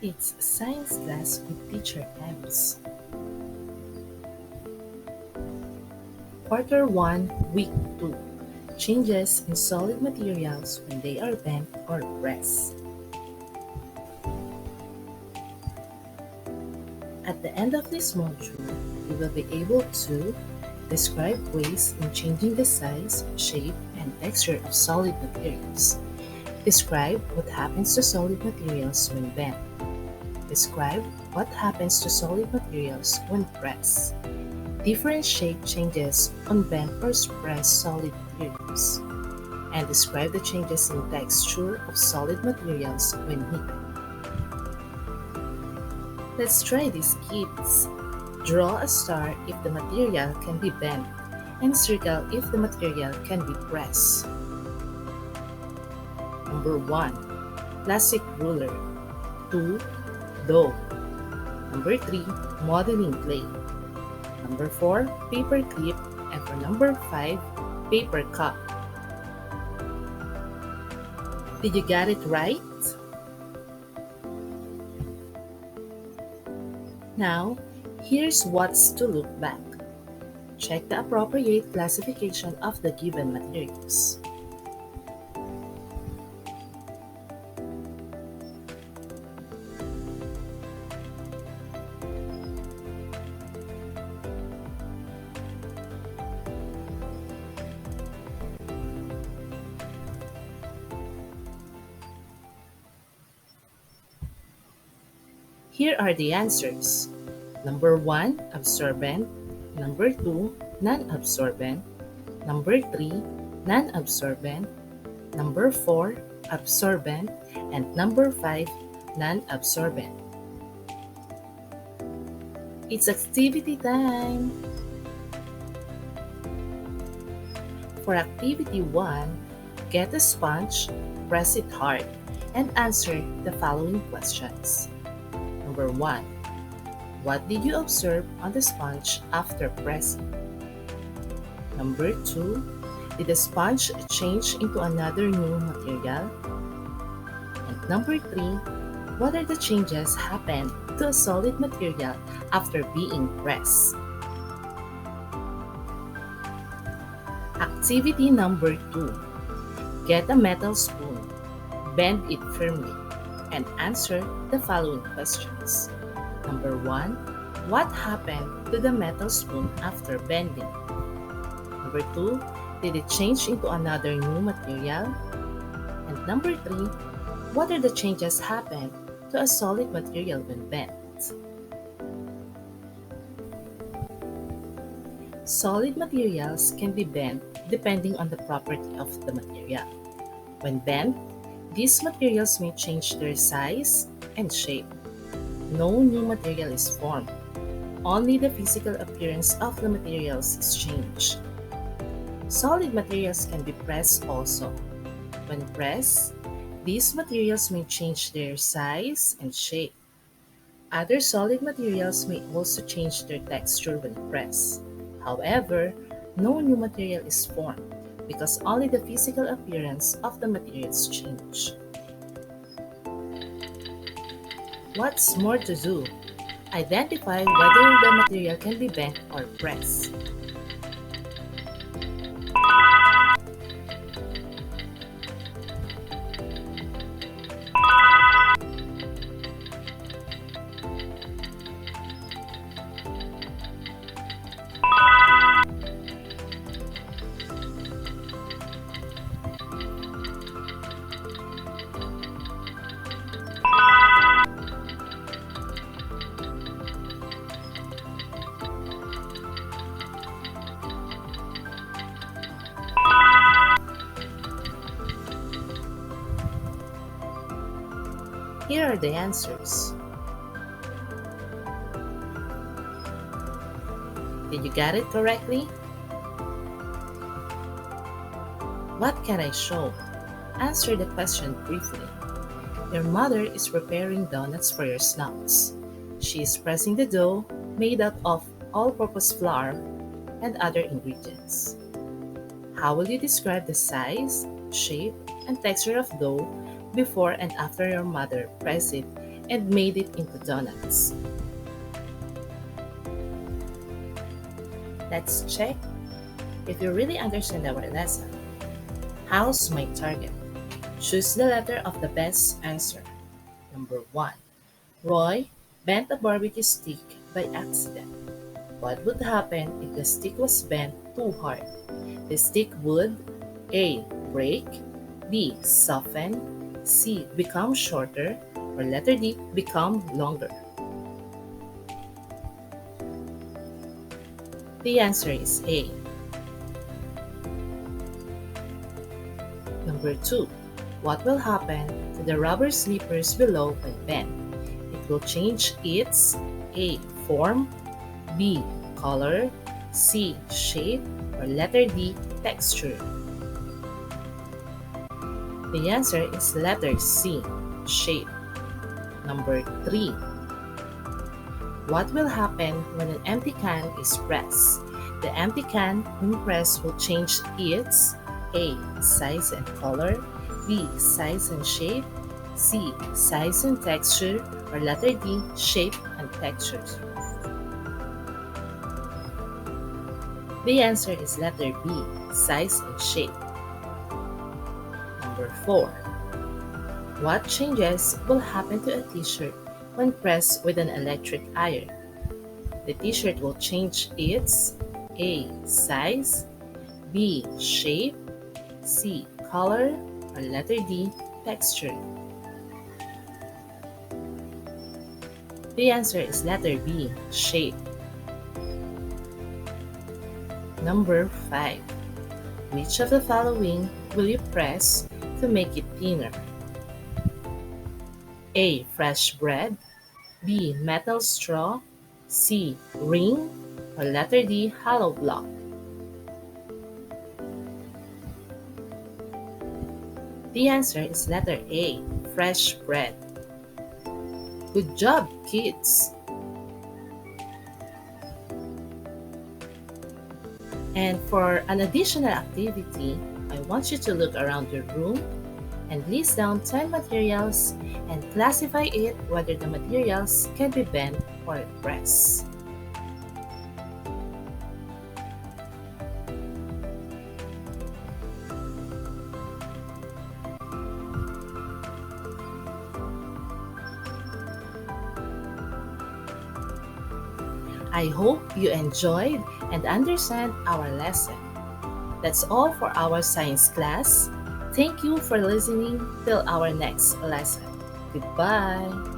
It's science class with teacher Ems. Quarter 1, Week 2. Changes in solid materials when they are bent or pressed. At the end of this module, we will be able to describe ways in changing the size, shape, and texture of solid materials. Describe what happens to solid materials when bent. Describe what happens to solid materials when pressed. Differentiate changes on bent or pressed solid materials. And describe the changes in texture of solid materials when heated. Let's try this, kids. Draw a star if the material can be bent, and circle if the material can be pressed. Number 1. Plastic ruler. 2. Dough. Number 3. Modeling clay. Number 4. Paper clip. And for number 5. Paper cup. Did you get it right? Now, here's what's to look back. Check the appropriate classification of the given materials. Here are the answers. Number 1, absorbent. Number 2, non-absorbent. Number 3, non-absorbent. Number 4, absorbent. And number 5, non-absorbent. It's activity time! For activity 1, get a sponge, press it hard, and answer the following questions. Number 1. What did you observe on the sponge after pressing? Number 2. Did the sponge change into another new material? And number 3. What are the changes happened to a solid material after being pressed? Activity number 2. Get a metal spoon, bend it firmly, and answer the following questions. Number 1. What happened to the metal spoon after bending? Number 2. Did it change into another new material? And number 3. What are the changes happened to a solid material when bent? Solid materials can be bent depending on the property of the material. When bent, these materials may change their size and shape. No new material is formed. Only the physical appearance of the materials is changed. Solid materials can be pressed also. When pressed, these materials may change their size and shape. Other solid materials may also change their texture when pressed. However, no new material is formed because only the physical appearance of the materials change. What's more to do? Identify whether the material can be bent or pressed. Here are the answers. Did you get it correctly? What can I show? Answer the question briefly. Your mother is preparing donuts for your snacks. She is pressing the dough made out of all-purpose flour and other ingredients. How will you describe the size, shape, and texture of dough before and after your mother pressed it and made it into donuts. Let's check if you really understand our lesson. How's my target? Choose the letter of the best answer. Number 1. Roy bent a barbecue stick by accident. What would happen if the stick was bent too hard? The stick would A. Break, B. Soften, C. Become shorter, or letter D. Become longer. The answer is A. Number 2. What will happen to the rubber slippers below when bent? It will change its A. Form, B. Color, C. Shape, or letter D. Texture. The answer is letter C. Shape. Number 3. What will happen when an empty can is pressed? The empty can, when pressed, will change its A. Size and color, B. Size and shape, C. Size and texture, or letter D. Shape and texture. The answer is letter B. Size and shape. Number 4. What changes will happen to a t-shirt when pressed with an electric iron? The t-shirt will change its A. Size, B. Shape, C. Color, or letter D. Texture. The answer is letter B. Shape. Number 5. Which of the following will you press to make it thinner? A. Fresh bread, B. Metal straw, C. Ring, or letter D. Hollow block. The answer is letter A. Fresh bread. Good job, kids! And for an additional activity, I want you to look around your room and list down 10 materials and classify it whether the materials can be bent or pressed. I hope you enjoyed and understand our lesson. That's all for our science class. Thank you for listening till our next lesson. Goodbye.